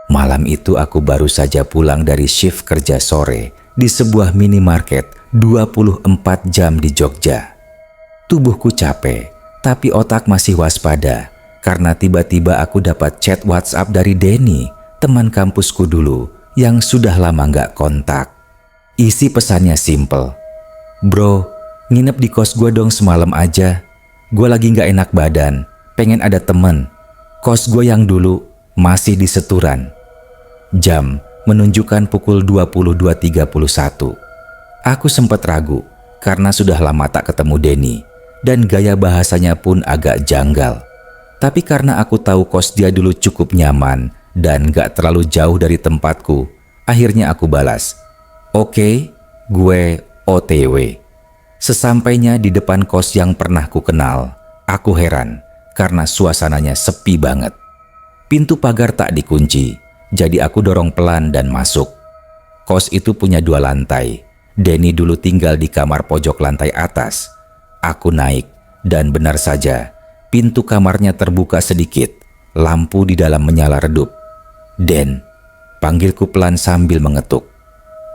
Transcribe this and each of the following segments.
Malam itu aku baru saja pulang dari shift kerja sore di sebuah minimarket 24 jam di Jogja. Tubuhku capek, tapi otak masih waspada karena tiba-tiba aku dapat chat WhatsApp dari Denny, teman kampusku dulu yang sudah lama gak kontak. Isi pesannya simple. "Bro, nginep di kos gue dong semalam aja. Gue lagi gak enak badan, pengen ada temen. Kos gue yang dulu masih di Seturan." Jam menunjukkan pukul 22.31. Aku sempat ragu karena sudah lama tak ketemu Denny dan gaya bahasanya pun agak janggal. Tapi karena aku tahu kos dia dulu cukup nyaman dan gak terlalu jauh dari tempatku, akhirnya aku balas, "Oke, gue OTW." Sesampainya di depan kos yang pernah ku kenal, aku heran karena suasananya sepi banget. Pintu pagar tak dikunci, jadi aku dorong pelan dan masuk. Kos itu punya 2 lantai. Denny dulu tinggal di kamar pojok lantai atas. Aku naik dan benar saja, pintu kamarnya terbuka sedikit. Lampu di dalam menyala redup. "Den," panggilku pelan sambil mengetuk.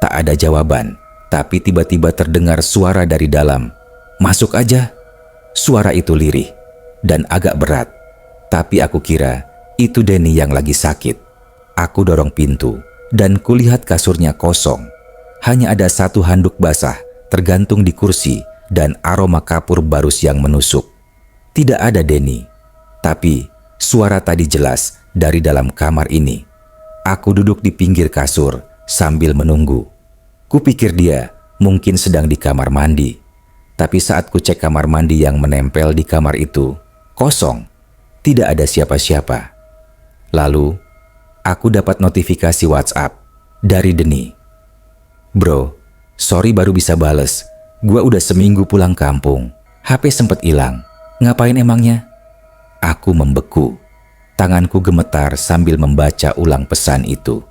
Tak ada jawaban, tapi tiba-tiba terdengar suara dari dalam. "Masuk aja." Suara itu lirih dan agak berat, tapi aku kira itu Denny yang lagi sakit. Aku dorong pintu dan kulihat kasurnya kosong. Hanya ada 1 handuk basah tergantung di kursi dan aroma kapur barus yang menusuk. Tidak ada Denny, tapi suara tadi jelas dari dalam kamar ini. Aku duduk di pinggir kasur sambil menunggu. Kupikir dia mungkin sedang di kamar mandi. Tapi saat ku cek kamar mandi yang menempel di kamar itu, kosong. Tidak ada siapa-siapa. Lalu aku dapat notifikasi WhatsApp dari Denny. "Bro, sorry baru bisa bales. Gua udah seminggu pulang kampung. HP sempet hilang. Ngapain emangnya?" Aku membeku. Tanganku gemetar sambil membaca ulang pesan itu.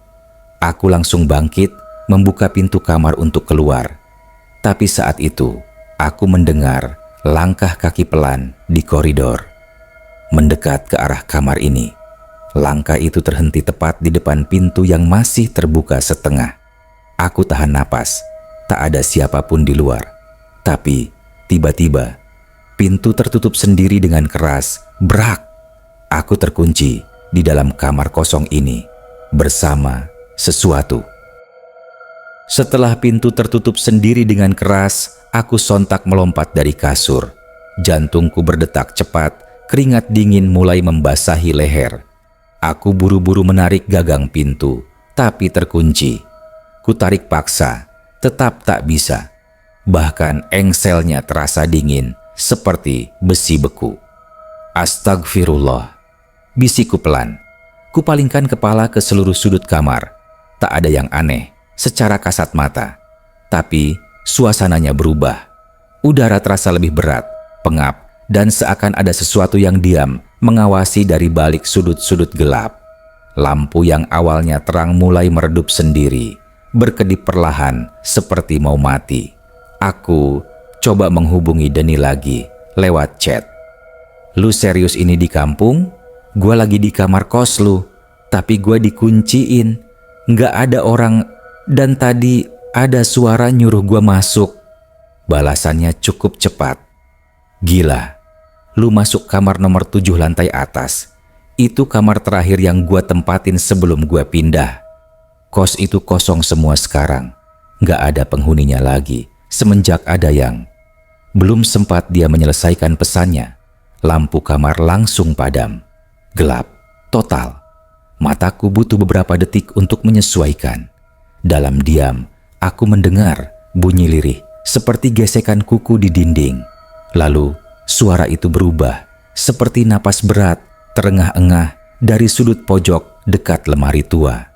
Aku langsung bangkit, membuka pintu kamar untuk keluar. Tapi saat itu, aku mendengar langkah kaki pelan di koridor, mendekat ke arah kamar ini. Langkah itu terhenti tepat di depan pintu yang masih terbuka setengah. Aku tahan napas, tak ada siapapun di luar. Tapi tiba-tiba pintu tertutup sendiri dengan keras, brak. Aku terkunci di dalam kamar kosong ini bersama sesuatu. Setelah pintu tertutup sendiri dengan keras, aku sontak melompat dari kasur. Jantungku berdetak cepat, keringat dingin mulai membasahi leher. Aku buru-buru menarik gagang pintu, tapi terkunci. Kutarik paksa, tetap tak bisa. Bahkan engselnya terasa dingin, seperti besi beku. "Astagfirullah," bisikku pelan. Kupalingkan kepala ke seluruh sudut kamar. Tak ada yang aneh secara kasat mata. Tapi suasananya berubah. Udara terasa lebih berat, pengap, dan seakan ada sesuatu yang diam mengawasi dari balik sudut-sudut gelap. Lampu yang awalnya terang mulai meredup sendiri, berkedip perlahan seperti mau mati. Aku coba menghubungi Denny lagi lewat chat. "Lu serius ini di kampung? Gua lagi di kamar kos lu, tapi gua dikunciin. Nggak ada orang dan tadi ada suara nyuruh gua masuk." Balasannya cukup cepat. "Gila, lu masuk kamar nomor 7 lantai atas. Itu kamar terakhir yang gua tempatin sebelum gua pindah. Kos itu kosong semua sekarang. Nggak ada penghuninya lagi semenjak ada yang..." Belum sempat dia menyelesaikan pesannya, lampu kamar langsung padam. Gelap, total. Mataku butuh beberapa detik untuk menyesuaikan. Dalam diam, aku mendengar bunyi lirih seperti gesekan kuku di dinding. Lalu suara itu berubah, seperti napas berat terengah-engah dari sudut pojok dekat lemari tua.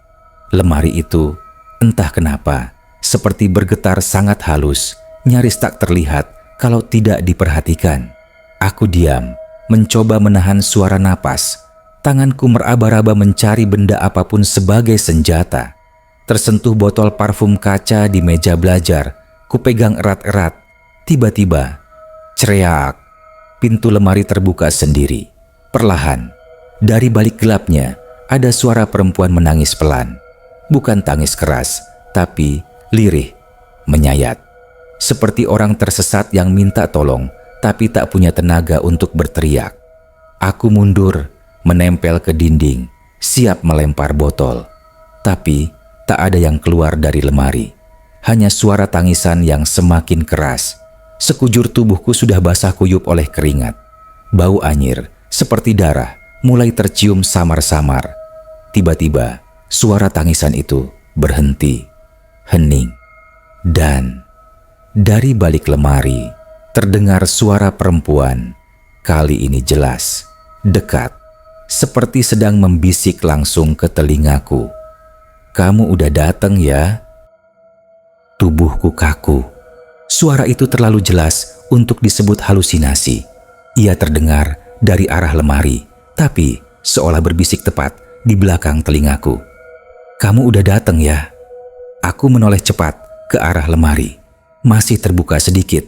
Lemari itu, entah kenapa, seperti bergetar sangat halus, nyaris tak terlihat kalau tidak diperhatikan. Aku diam, mencoba menahan suara napas. Tanganku meraba-raba mencari benda apapun sebagai senjata. Tersentuh botol parfum kaca di meja belajar, kupegang erat-erat. Tiba-tiba, cereak, pintu lemari terbuka sendiri. Perlahan, dari balik gelapnya, ada suara perempuan menangis pelan. Bukan tangis keras, tapi lirih, menyayat. Seperti orang tersesat yang minta tolong, tapi tak punya tenaga untuk berteriak. Aku mundur, menempel ke dinding, siap melempar botol. Tapi tak ada yang keluar dari lemari. Hanya suara tangisan yang semakin keras. Sekujur tubuhku sudah basah kuyup oleh keringat. Bau anyir, seperti darah, mulai tercium samar-samar. Tiba-tiba, suara tangisan itu berhenti, hening. Dan dari balik lemari, terdengar suara perempuan. Kali ini jelas, dekat, seperti sedang membisik langsung ke telingaku. "Kamu udah datang ya?" Tubuhku kaku. Suara itu terlalu jelas untuk disebut halusinasi. Ia terdengar dari arah lemari, tapi seolah berbisik tepat di belakang telingaku. "Kamu udah datang ya?" Aku menoleh cepat ke arah lemari. Masih terbuka sedikit,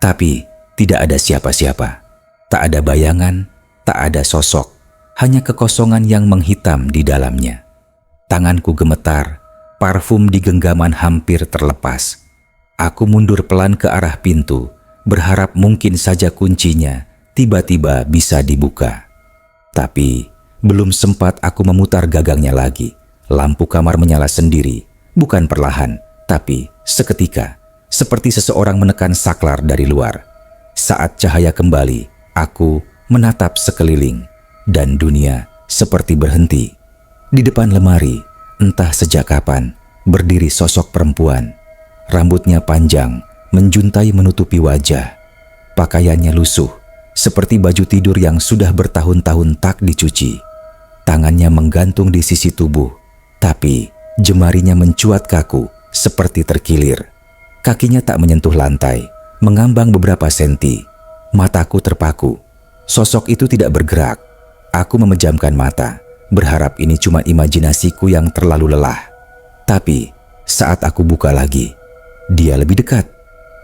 tapi tidak ada siapa-siapa. Tak ada bayangan, tak ada sosok, hanya kekosongan yang menghitam di dalamnya. Tanganku gemetar, parfum di genggaman hampir terlepas. Aku mundur pelan ke arah pintu, berharap mungkin saja kuncinya tiba-tiba bisa dibuka. Tapi belum sempat aku memutar gagangnya lagi, lampu kamar menyala sendiri, bukan perlahan, tapi seketika, seperti seseorang menekan saklar dari luar. Saat cahaya kembali, aku menatap sekeliling, dan dunia seperti berhenti. Di depan lemari, entah sejak kapan, berdiri sosok perempuan. Rambutnya panjang, menjuntai menutupi wajah. Pakaiannya lusuh, seperti baju tidur yang sudah bertahun-tahun tak dicuci. Tangannya menggantung di sisi tubuh, tapi jemarinya mencuat kaku, seperti terkilir. Kakinya tak menyentuh lantai, mengambang beberapa senti. Mataku terpaku. Sosok itu tidak bergerak. Aku memejamkan mata, berharap ini cuma imajinasiku yang terlalu lelah. Tapi saat aku buka lagi, dia lebih dekat.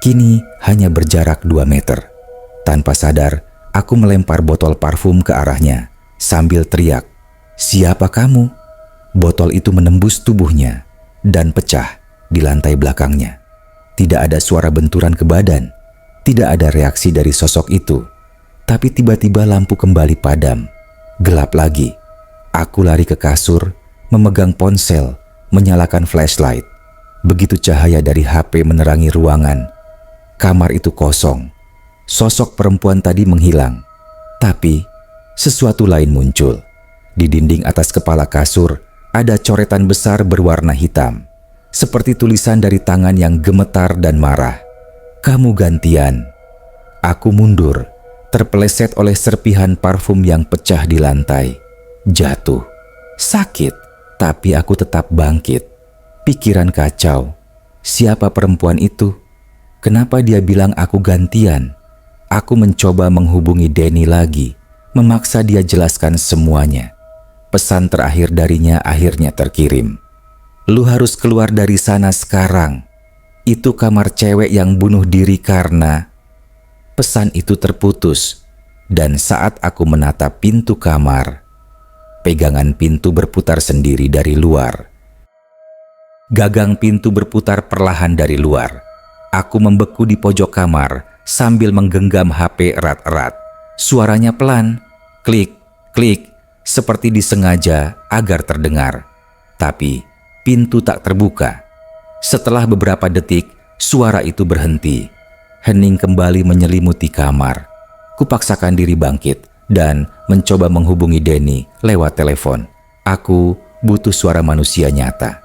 Kini hanya berjarak 2 meter. Tanpa sadar, aku melempar botol parfum ke arahnya sambil teriak, "Siapa kamu?" Botol itu menembus tubuhnya dan pecah di lantai belakangnya. Tidak ada suara benturan ke badan, tidak ada reaksi dari sosok itu. Tapi tiba-tiba lampu kembali padam. Gelap lagi. Aku lari ke kasur, memegang ponsel, menyalakan flashlight. Begitu cahaya dari HP menerangi ruangan, kamar itu kosong. Sosok perempuan tadi menghilang. Tapi sesuatu lain muncul. Di dinding atas kepala kasur ada coretan besar berwarna hitam, seperti tulisan dari tangan yang gemetar dan marah. "Kamu gantian." Aku mundur, terpeleset oleh serpihan parfum yang pecah di lantai. Jatuh. Sakit, tapi aku tetap bangkit. Pikiran kacau. Siapa perempuan itu? Kenapa dia bilang aku gantian? Aku mencoba menghubungi Denny lagi, memaksa dia jelaskan semuanya. Pesan terakhir darinya akhirnya terkirim. "Lu harus keluar dari sana sekarang. Itu kamar cewek yang bunuh diri karena..." Pesan itu terputus, dan saat aku menatap pintu kamar, pegangan pintu berputar sendiri dari luar. Gagang pintu berputar perlahan dari luar. Aku membeku di pojok kamar sambil menggenggam HP erat-erat. Suaranya pelan, klik, klik, seperti disengaja agar terdengar. Tapi pintu tak terbuka. Setelah beberapa detik, suara itu berhenti. Hening kembali menyelimuti kamar. Kupaksakan diri bangkit dan mencoba menghubungi Denny lewat telepon. Aku butuh suara manusia nyata.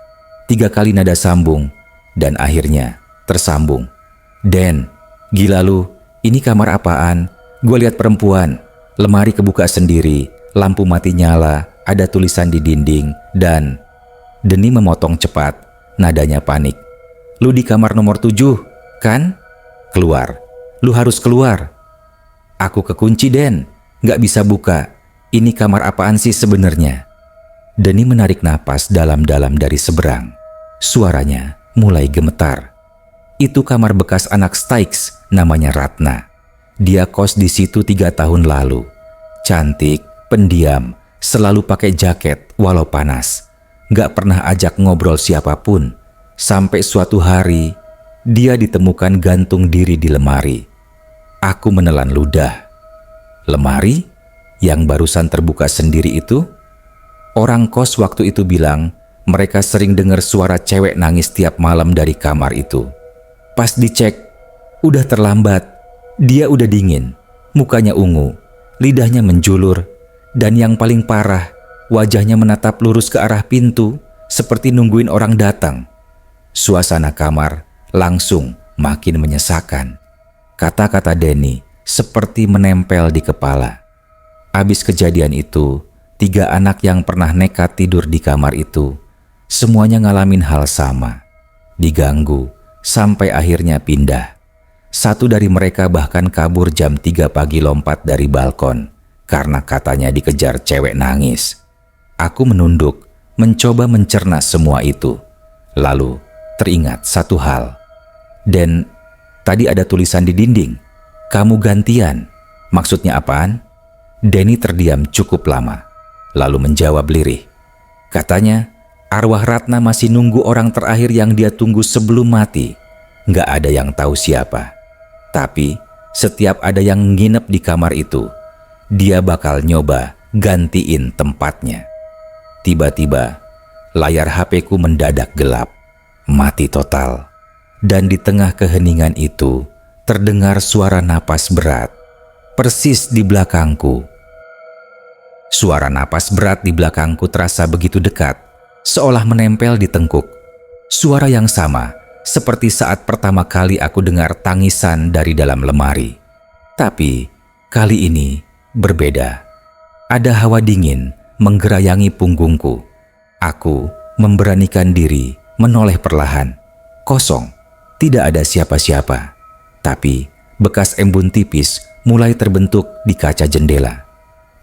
3 kali nada sambung dan akhirnya tersambung. "Den, gila lu, ini kamar apaan? Gue lihat perempuan. Lemari kebuka sendiri, lampu mati nyala, ada tulisan di dinding, dan..." Denny memotong cepat, nadanya panik. "Lu di kamar nomor 7, kan? Keluar. Lu harus keluar." "Aku kekunci, Den. Nggak bisa buka. Ini kamar apaan sih sebenarnya?" Denny menarik napas dalam-dalam dari seberang. Suaranya mulai gemetar. "Itu kamar bekas anak Stykes, namanya Ratna. Dia kos di situ 3 tahun lalu. Cantik, pendiam, selalu pakai jaket walau panas. Gak pernah ajak ngobrol siapapun. Sampai suatu hari, dia ditemukan gantung diri di lemari. Aku menelan ludah. Lemari yang barusan terbuka sendiri itu? Orang kos waktu itu bilang mereka sering dengar suara cewek nangis tiap malam dari kamar itu. Pas dicek, udah terlambat. Dia udah dingin, mukanya ungu, lidahnya menjulur, dan yang paling parah, wajahnya menatap lurus ke arah pintu seperti nungguin orang datang. Suasana kamar langsung makin menyesakan. Kata-kata Denny seperti menempel di kepala. Abis kejadian itu, 3 anak yang pernah nekat tidur di kamar itu, semuanya ngalamin hal sama. Diganggu, sampai akhirnya pindah. Satu dari mereka bahkan kabur jam 3 pagi lompat dari balkon, karena katanya dikejar cewek nangis. Aku menunduk, mencoba mencerna semua itu. Lalu, teringat satu hal. Dan tadi ada tulisan di dinding. Kamu gantian. Maksudnya apaan? Denny terdiam cukup lama, lalu menjawab lirih. Katanya, arwah Ratna masih nunggu orang terakhir yang dia tunggu sebelum mati. Nggak ada yang tahu siapa. Tapi, setiap ada yang nginep di kamar itu, dia bakal nyoba gantiin tempatnya. Tiba-tiba, layar HP-ku mendadak gelap, mati total. Dan di tengah keheningan itu, terdengar suara napas berat, persis di belakangku. Suara napas berat di belakangku terasa begitu dekat, seolah menempel di tengkuk. Suara yang sama, seperti saat pertama kali aku dengar tangisan dari dalam lemari. Tapi, kali ini berbeda. Ada hawa dingin menggerayangi punggungku. Aku memberanikan diri menoleh perlahan. Kosong, tidak ada siapa-siapa. Tapi bekas embun tipis mulai terbentuk di kaca jendela.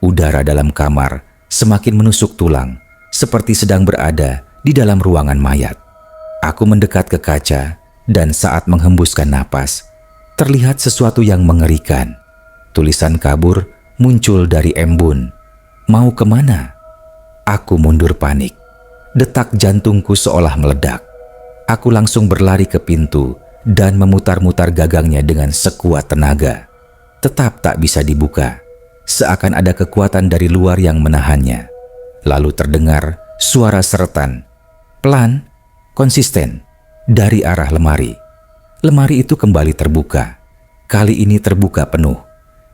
Udara dalam kamar semakin menusuk tulang, seperti sedang berada di dalam ruangan mayat. Aku mendekat ke kaca dan saat menghembuskan napas, terlihat sesuatu yang mengerikan. Tulisan kabur muncul dari embun. Mau kemana? Aku mundur panik. Detak jantungku seolah meledak. Aku langsung berlari ke pintu dan memutar-mutar gagangnya dengan sekuat tenaga. Tetap tak bisa dibuka, seakan ada kekuatan dari luar yang menahannya. Lalu terdengar suara seretan, pelan, konsisten, dari arah lemari. Lemari itu kembali terbuka. Kali ini terbuka penuh.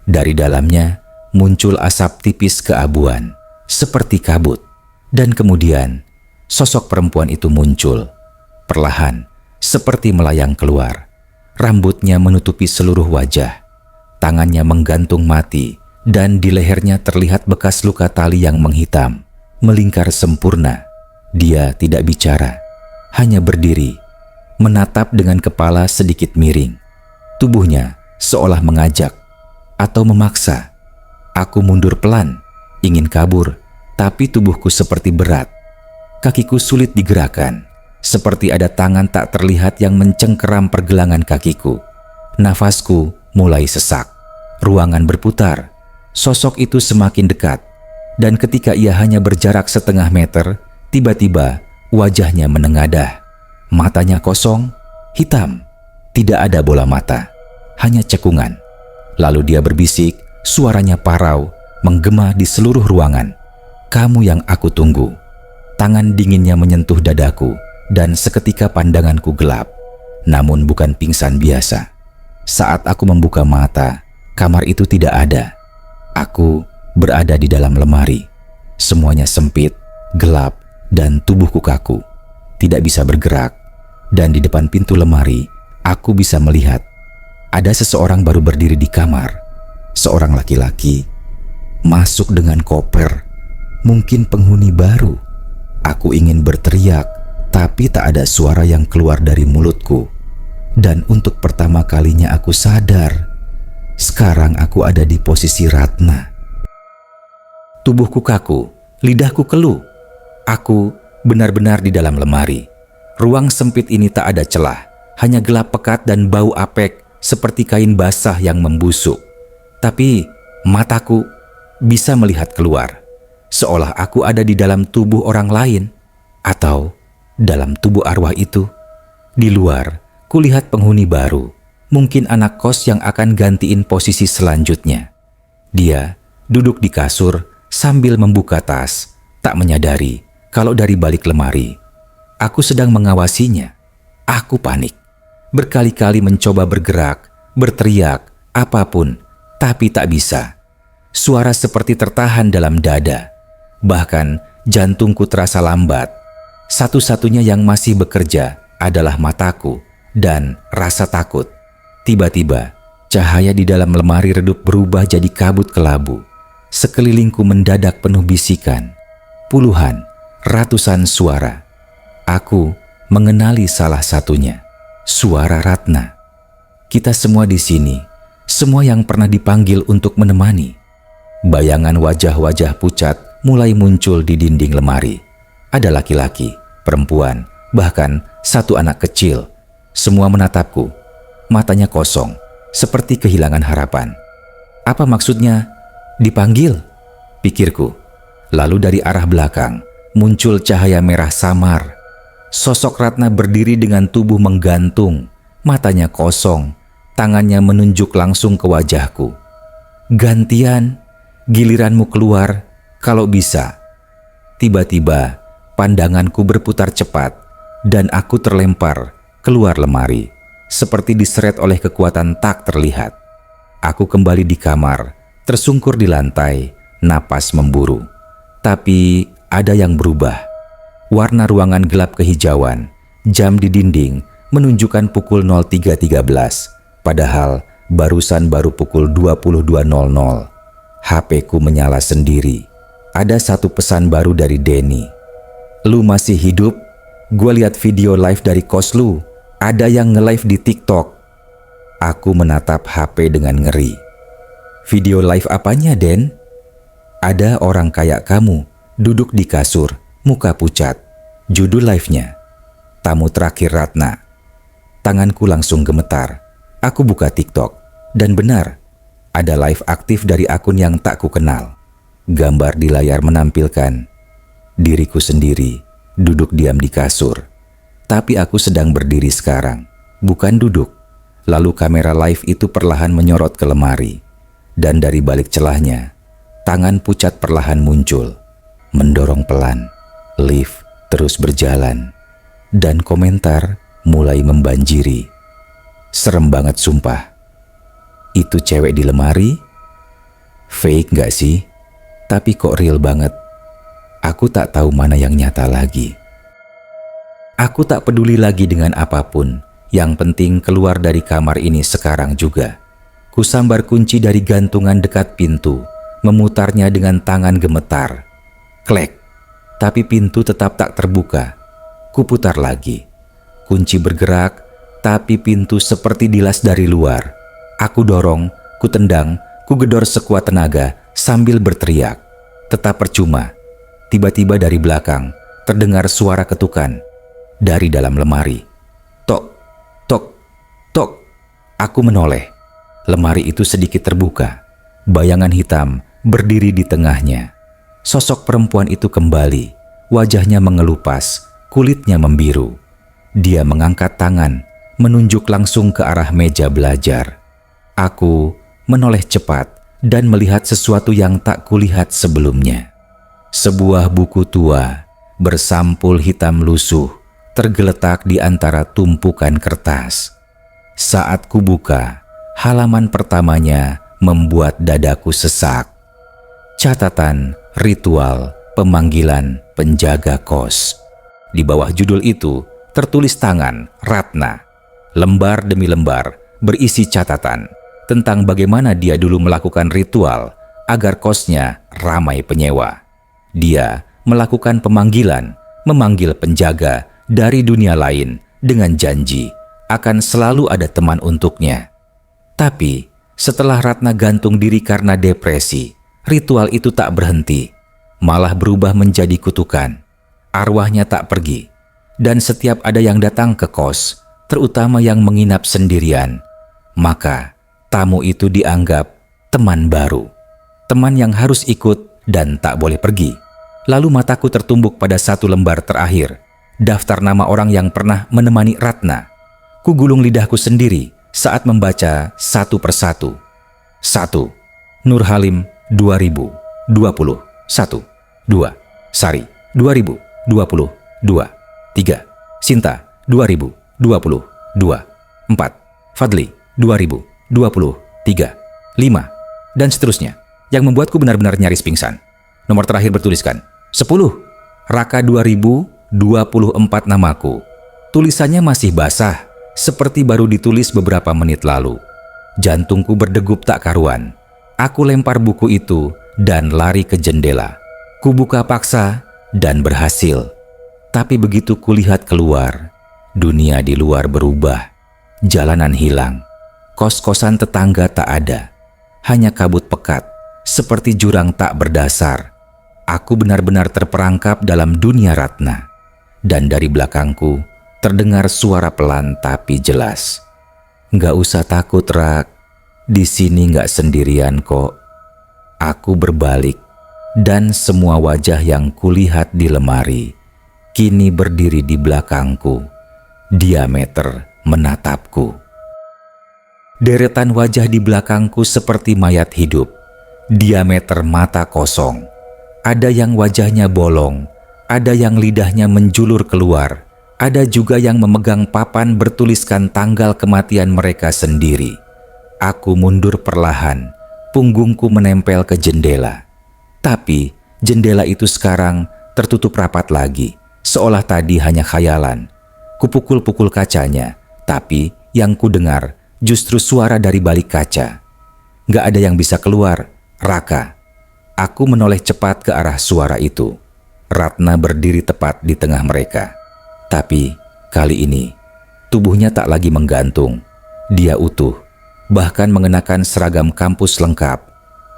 Dari dalamnya muncul asap tipis keabuan, seperti kabut. Dan kemudian sosok perempuan itu muncul, perlahan, seperti melayang keluar. Rambutnya menutupi seluruh wajah. Tangannya menggantung mati, dan di lehernya terlihat bekas luka tali yang menghitam, melingkar sempurna. Dia tidak bicara, hanya berdiri, menatap dengan kepala sedikit miring. Tubuhnya seolah mengajak atau memaksa. Aku mundur pelan, ingin kabur, tapi tubuhku seperti berat. Kakiku sulit digerakkan, seperti ada tangan tak terlihat yang mencengkeram pergelangan kakiku. Nafasku mulai sesak. Ruangan berputar. Sosok itu semakin dekat. Dan ketika ia hanya berjarak setengah meter, tiba-tiba wajahnya menengadah. Matanya kosong, hitam. Tidak ada bola mata, hanya cekungan. Lalu dia berbisik, suaranya parau, menggema di seluruh ruangan. Kamu yang aku tunggu. Tangan dinginnya menyentuh dadaku, dan seketika pandanganku gelap. Namun bukan pingsan biasa. Saat aku membuka mata, kamar itu tidak ada. Aku berada di dalam lemari. Semuanya sempit, gelap, dan tubuhku kaku. Tidak bisa bergerak. Dan di depan pintu lemari, aku bisa melihat ada seseorang baru berdiri di kamar. Seorang laki-laki masuk dengan koper. Mungkin penghuni baru. Aku ingin berteriak, tapi tak ada suara yang keluar dari mulutku. Dan untuk pertama kalinya aku sadar, sekarang aku ada di posisi Ratna. Tubuhku kaku, lidahku keluh. Aku benar-benar di dalam lemari. Ruang sempit ini tak ada celah, hanya gelap pekat dan bau apek seperti kain basah yang membusuk. Tapi mataku bisa melihat keluar. seolah aku ada di dalam tubuh orang lain atau dalam tubuh arwah itu. Di luar, kulihat penghuni baru, mungkin anak kos yang akan gantiin posisi selanjutnya. Dia duduk di kasur sambil membuka tas, tak menyadari kalau dari balik lemari aku sedang mengawasinya. Aku panik, berkali-kali mencoba bergerak, berteriak, apapun, tapi tak bisa. Suara seperti tertahan dalam dada, bahkan jantungku terasa lambat. Satu-satunya yang masih bekerja adalah mataku dan rasa takut. Tiba-tiba, cahaya di dalam lemari redup berubah jadi kabut kelabu. Sekelilingku mendadak penuh bisikan, puluhan, ratusan suara. Aku mengenali salah satunya, suara Ratna. Kita semua di sini, semua yang pernah dipanggil untuk menemani. Bayangan wajah-wajah pucat mulai muncul di dinding lemari. Ada laki-laki, perempuan, bahkan satu anak kecil. Semua menatapku, matanya kosong, seperti kehilangan harapan. Apa maksudnya dipanggil? Pikirku. Lalu dari arah belakang muncul cahaya merah samar. Sosok Ratna berdiri dengan tubuh menggantung, matanya kosong, tangannya menunjuk langsung ke wajahku. Gantian, giliranmu keluar kalau bisa. Tiba-tiba pandanganku berputar cepat dan aku terlempar keluar lemari, seperti diseret oleh kekuatan tak terlihat. Aku kembali di kamar, tersungkur di lantai, napas memburu. Tapi ada yang berubah. Warna ruangan gelap kehijauan, jam di dinding menunjukkan pukul 03.13, padahal baru pukul 22.00. HP-ku menyala sendiri. Ada satu pesan baru dari Denny. Lu masih hidup? Gua lihat video live dari kos lu. Ada yang nge-live di TikTok. Aku menatap HP dengan ngeri. Video live apanya, Den? Ada orang kayak kamu duduk di kasur, muka pucat. Judul live-nya, Tamu Terakhir Ratna. Tanganku langsung gemetar. Aku buka TikTok, dan benar, ada live aktif dari akun yang tak kukenal. Gambar di layar menampilkan diriku sendiri, duduk diam di kasur. Tapi aku sedang berdiri sekarang, bukan duduk. Lalu kamera live itu perlahan menyorot ke lemari. Dan dari balik celahnya, tangan pucat perlahan muncul, mendorong pelan. Lift terus berjalan, dan komentar mulai membanjiri. Serem banget sumpah. Itu cewek di lemari? Fake gak sih? Tapi kok real banget. Aku tak tahu mana yang nyata lagi. Aku tak peduli lagi dengan apapun. Yang penting keluar dari kamar ini sekarang juga. Kusambar kunci dari gantungan dekat pintu, memutarnya dengan tangan gemetar. Klek. Tapi pintu tetap tak terbuka. Kuputar lagi. Kunci bergerak, tapi pintu seperti dilas dari luar. Aku dorong, kutendang, kugedor sekuat tenaga sambil berteriak. Tetap percuma. Tiba-tiba dari belakang terdengar suara ketukan dari dalam lemari. Tok, tok, tok. Aku menoleh. Lemari itu sedikit terbuka. Bayangan hitam berdiri di tengahnya. Sosok perempuan itu kembali, wajahnya mengelupas, kulitnya membiru. Dia mengangkat tangan, menunjuk langsung ke arah meja belajar. Aku menoleh cepat dan melihat sesuatu yang tak kulihat sebelumnya. Sebuah buku tua, bersampul hitam lusuh, tergeletak di antara tumpukan kertas. Saat kubuka, halaman pertamanya membuat dadaku sesak. Catatan ritual pemanggilan penjaga kos. Di bawah judul itu tertulis tangan Ratna. Lembar demi lembar berisi catatan tentang bagaimana dia dulu melakukan ritual agar kosnya ramai penyewa. Dia melakukan pemanggilan, memanggil penjaga dari dunia lain dengan janji akan selalu ada teman untuknya. Tapi setelah Ratna gantung diri karena depresi, ritual itu tak berhenti, malah berubah menjadi kutukan. Arwahnya tak pergi, dan setiap ada yang datang ke kos, terutama yang menginap sendirian, maka tamu itu dianggap teman baru, teman yang harus ikut dan tak boleh pergi. Lalu mataku tertumbuk pada satu lembar terakhir, daftar nama orang yang pernah menemani Ratna. Kugulung lidahku sendiri saat membaca satu persatu. 1. Nur Halim 2021. 2. Sari 2022. 3. Sinta 2022. 4. Fadli 2023. 5. Dan seterusnya, yang membuatku benar-benar nyaris pingsan. Nomor terakhir bertuliskan 10. Raka 2024 namaku. Tulisannya masih basah, seperti baru ditulis beberapa menit lalu. Jantungku berdegup tak karuan. Aku lempar buku itu dan lari ke jendela. Kubuka paksa dan berhasil. Tapi begitu kulihat keluar, dunia di luar berubah. Jalanan hilang. Kos-kosan tetangga tak ada. Hanya kabut pekat, seperti jurang tak berdasar. Aku benar-benar terperangkap dalam dunia Ratna. Dan dari belakangku terdengar suara pelan tapi jelas. "Nggak usah takut, Rak. Di sini nggak sendirian kok." Aku berbalik dan semua wajah yang kulihat di lemari kini berdiri di belakangku, diameter menatapku. Deretan wajah di belakangku seperti mayat hidup, diameter mata kosong. Ada yang wajahnya bolong, ada yang lidahnya menjulur keluar, ada juga yang memegang papan bertuliskan tanggal kematian mereka sendiri. Aku mundur perlahan, punggungku menempel ke jendela. Tapi jendela itu sekarang tertutup rapat lagi, seolah tadi hanya khayalan. Kupukul-pukul kacanya, tapi yang kudengar justru suara dari balik kaca. "Gak ada yang bisa keluar, Raka." Aku menoleh cepat ke arah suara itu. Ratna berdiri tepat di tengah mereka. Tapi kali ini tubuhnya tak lagi menggantung. Dia utuh, bahkan mengenakan seragam kampus lengkap.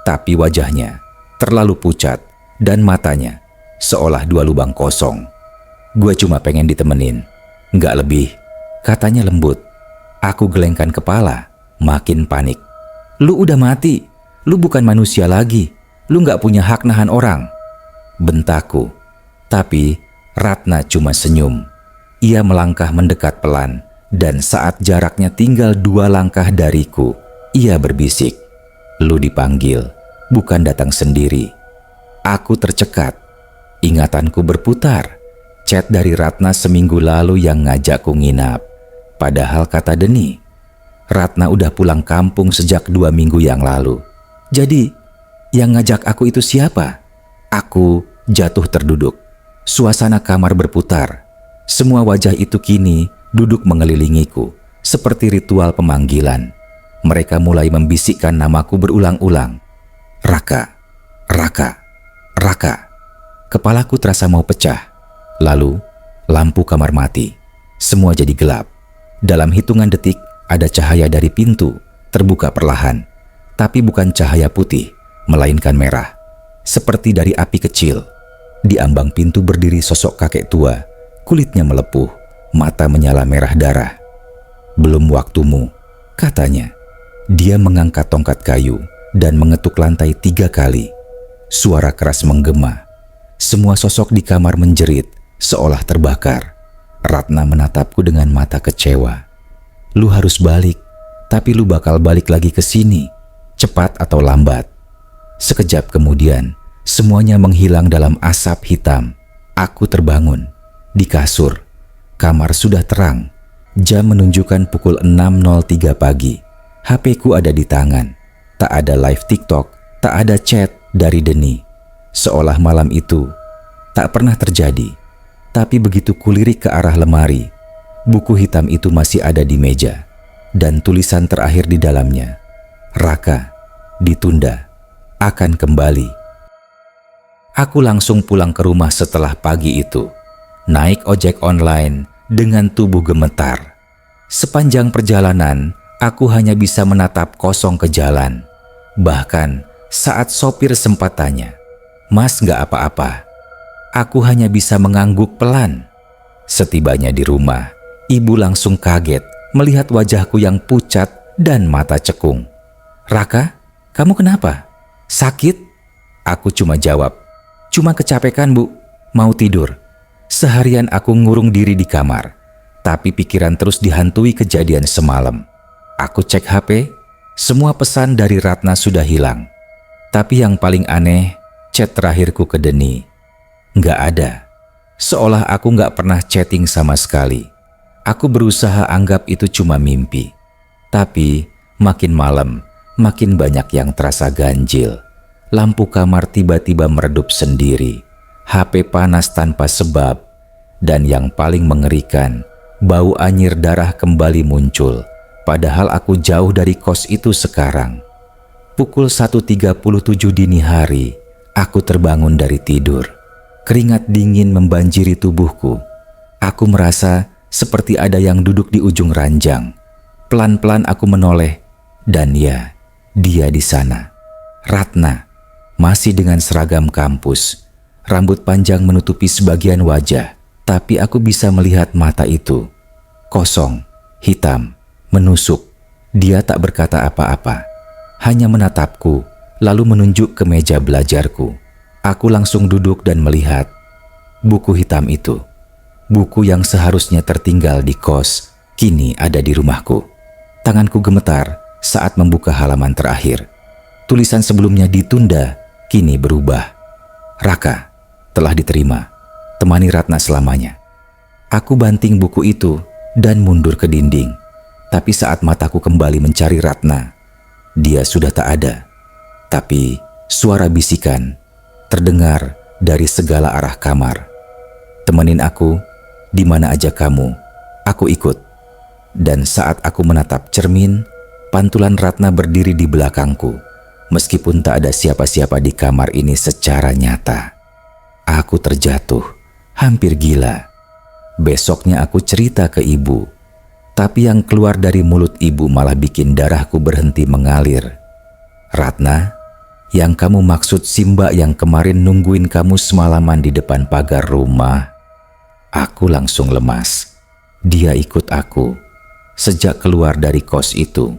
Tapi wajahnya terlalu pucat dan matanya seolah dua lubang kosong. "Gue cuma pengen ditemenin, nggak lebih," katanya lembut. Aku gelengkan kepala, makin panik. "Lu udah mati, lu bukan manusia lagi. Lu nggak punya hak nahan orang," bentakku. Tapi Ratna cuma senyum. Ia melangkah mendekat pelan, dan saat jaraknya tinggal 2 langkah dariku, ia berbisik, "Lu dipanggil, bukan datang sendiri." Aku tercekat. Ingatanku berputar. Chat dari Ratna seminggu lalu yang ngajakku nginap. Padahal kata Deni, Ratna udah pulang kampung sejak 2 minggu yang lalu. Jadi yang ngajak aku itu siapa? Aku jatuh terduduk. Suasana kamar berputar. Semua wajah itu kini duduk mengelilingiku, seperti ritual pemanggilan. Mereka mulai membisikkan namaku berulang-ulang. "Raka, Raka, Raka." Kepalaku terasa mau pecah. Lalu lampu kamar mati. Semua jadi gelap. Dalam hitungan detik ada cahaya dari pintu terbuka perlahan. Tapi bukan cahaya putih, melainkan merah, seperti dari api kecil. Di ambang pintu berdiri sosok kakek tua, kulitnya melepuh, mata menyala merah darah. "Belum waktumu," katanya. Dia mengangkat tongkat kayu dan mengetuk lantai 3 kali. Suara keras menggema. Semua sosok di kamar menjerit, seolah terbakar. Ratna menatapku dengan mata kecewa. "Lu harus balik, tapi lu bakal balik lagi ke sini, cepat atau lambat." Sekejap kemudian, semuanya menghilang dalam asap hitam. Aku terbangun. Di kasur, kamar sudah terang. Jam menunjukkan pukul 6.03 pagi. HP-ku ada di tangan. Tak ada live TikTok, tak ada chat dari Deni. Seolah malam itu tak pernah terjadi. Tapi begitu kulirik ke arah lemari, buku hitam itu masih ada di meja. Dan tulisan terakhir di dalamnya, "Raka, ditunda, akan kembali." Aku langsung pulang ke rumah setelah pagi itu. Naik ojek online dengan tubuh gemetar. Sepanjang perjalanan, aku hanya bisa menatap kosong ke jalan. Bahkan saat sopir sempat tanya, "Mas, nggak apa-apa?" Aku hanya bisa mengangguk pelan. Setibanya di rumah, ibu langsung kaget melihat wajahku yang pucat dan mata cekung. "Raka, kamu kenapa? Sakit?" Aku cuma jawab, Cuma kecapekan, Bu. Mau tidur. Seharian aku ngurung diri di kamar, tapi pikiran terus dihantui kejadian semalam. Aku cek HP, semua pesan dari Ratna sudah hilang. Tapi yang paling aneh, chat terakhirku ke Deni. Nggak ada. Seolah aku nggak pernah chatting sama sekali. Aku berusaha anggap itu cuma mimpi. Tapi makin malam, makin banyak yang terasa ganjil. Lampu kamar tiba-tiba meredup sendiri. HP panas tanpa sebab. Dan yang paling mengerikan, bau anyir darah kembali muncul. Padahal aku jauh dari kos itu sekarang. Pukul 1.37 dini hari, aku terbangun dari tidur. Keringat dingin membanjiri tubuhku. Aku merasa seperti ada yang duduk di ujung ranjang. Pelan-pelan aku menoleh, dan ya, dia di sana. Ratna, masih dengan seragam kampus. Rambut panjang menutupi sebagian wajah, tapi aku bisa melihat mata itu. Kosong, hitam, menusuk. Dia tak berkata apa-apa, hanya menatapku, lalu menunjuk ke meja belajarku. Aku langsung duduk dan melihat buku hitam itu. Buku yang seharusnya tertinggal di kos, kini ada di rumahku. Tanganku gemetar saat membuka halaman terakhir. Tulisan sebelumnya ditunda, kini berubah. Raka, telah diterima. Temani Ratna selamanya. Aku banting buku itu dan mundur ke dinding. Tapi saat mataku kembali mencari Ratna, dia sudah tak ada. Tapi suara bisikan terdengar dari segala arah kamar. Temenin aku, di mana aja kamu, aku ikut. Dan saat aku menatap cermin, pantulan Ratna berdiri di belakangku. Meskipun tak ada siapa-siapa di kamar ini secara nyata. Aku terjatuh, hampir gila. Besoknya aku cerita ke ibu. Tapi yang keluar dari mulut ibu malah bikin darahku berhenti mengalir. Ratna, yang kamu maksud si Mbak yang kemarin nungguin kamu semalaman di depan pagar rumah. Aku langsung lemas. Dia ikut aku sejak keluar dari kos itu.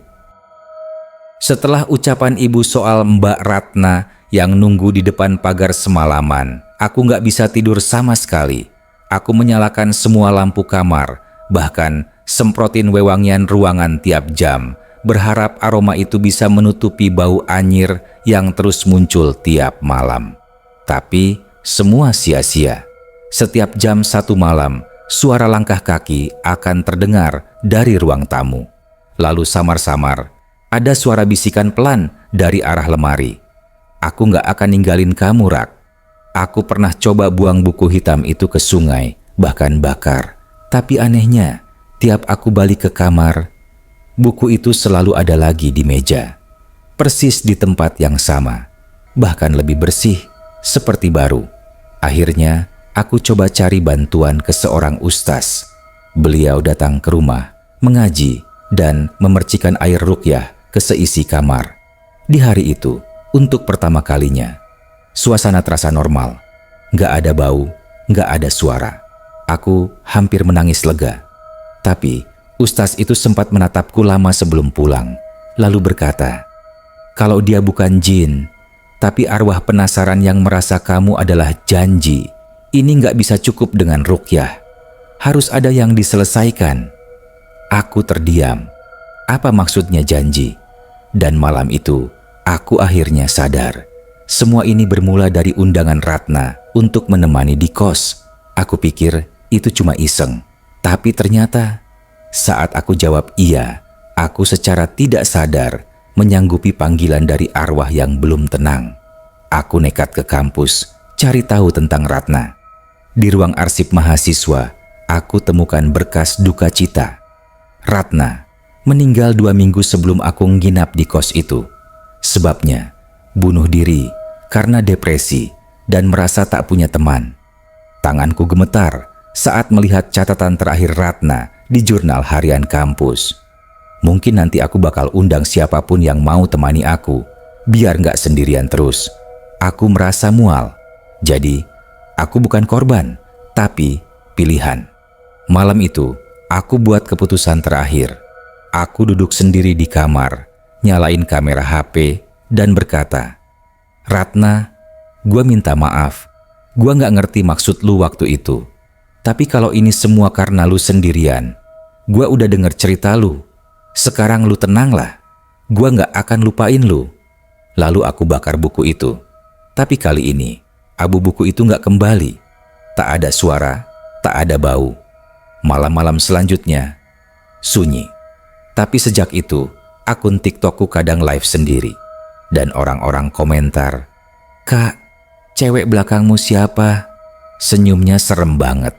Setelah ucapan ibu soal Mbak Ratna yang nunggu di depan pagar semalaman, aku nggak bisa tidur sama sekali. Aku menyalakan semua lampu kamar, bahkan semprotin wewangian ruangan tiap jam, berharap aroma itu bisa menutupi bau anyir yang terus muncul tiap malam. Tapi semua sia-sia. Setiap jam 1 malam, suara langkah kaki akan terdengar dari ruang tamu. Lalu samar-samar, ada suara bisikan pelan dari arah lemari. Aku nggak akan ninggalin kamu, Rak. Aku pernah coba buang buku hitam itu ke sungai, bahkan bakar. Tapi anehnya, tiap aku balik ke kamar, buku itu selalu ada lagi di meja. Persis di tempat yang sama, bahkan lebih bersih, seperti baru. Akhirnya, aku coba cari bantuan ke seorang ustaz. Beliau datang ke rumah, mengaji, dan memercikan air ruqyah ke seisi kamar. Di hari itu, untuk pertama kalinya, suasana terasa normal. Nggak ada bau, nggak ada suara. Aku hampir menangis lega. Tapi, ustaz itu sempat menatapku lama sebelum pulang, lalu berkata, "Kalau dia bukan jin, tapi arwah penasaran yang merasa kamu adalah janji, ini nggak bisa cukup dengan ruqyah. Harus ada yang diselesaikan." Aku terdiam. Apa maksudnya janji? Dan malam itu, aku akhirnya sadar. Semua ini bermula dari undangan Ratna untuk menemani di kos. Aku pikir itu cuma iseng. Tapi ternyata, saat aku jawab iya, aku secara tidak sadar menyanggupi panggilan dari arwah yang belum tenang. Aku nekat ke kampus, cari tahu tentang Ratna. Di ruang arsip mahasiswa, aku temukan berkas duka cita. Ratna meninggal 2 minggu sebelum aku nginap di kos itu. Sebabnya, bunuh diri karena depresi dan merasa tak punya teman. Tanganku gemetar saat melihat catatan terakhir Ratna di jurnal harian kampus. Mungkin nanti aku bakal undang siapapun yang mau temani aku, biar nggak sendirian terus. Aku merasa mual. Jadi, aku bukan korban, tapi pilihan. Malam itu, aku buat keputusan terakhir. Aku duduk sendiri di kamar, nyalain kamera HP, dan berkata, "Ratna, gue minta maaf Gua nggak ngerti maksud lu waktu itu. Tapi kalau ini semua karena lu sendirian, gua udah denger cerita lu. Sekarang lu tenanglah. Gua nggak akan lupain lu. Lalu aku bakar buku itu. Tapi kali ini, abu buku itu nggak kembali. Tak ada suara, tak ada bau. Malam-malam selanjutnya, sunyi. Tapi sejak itu, akun TikTokku kadang live sendiri. Dan orang-orang komentar, "Kak, cewek belakangmu siapa? Senyumnya serem banget."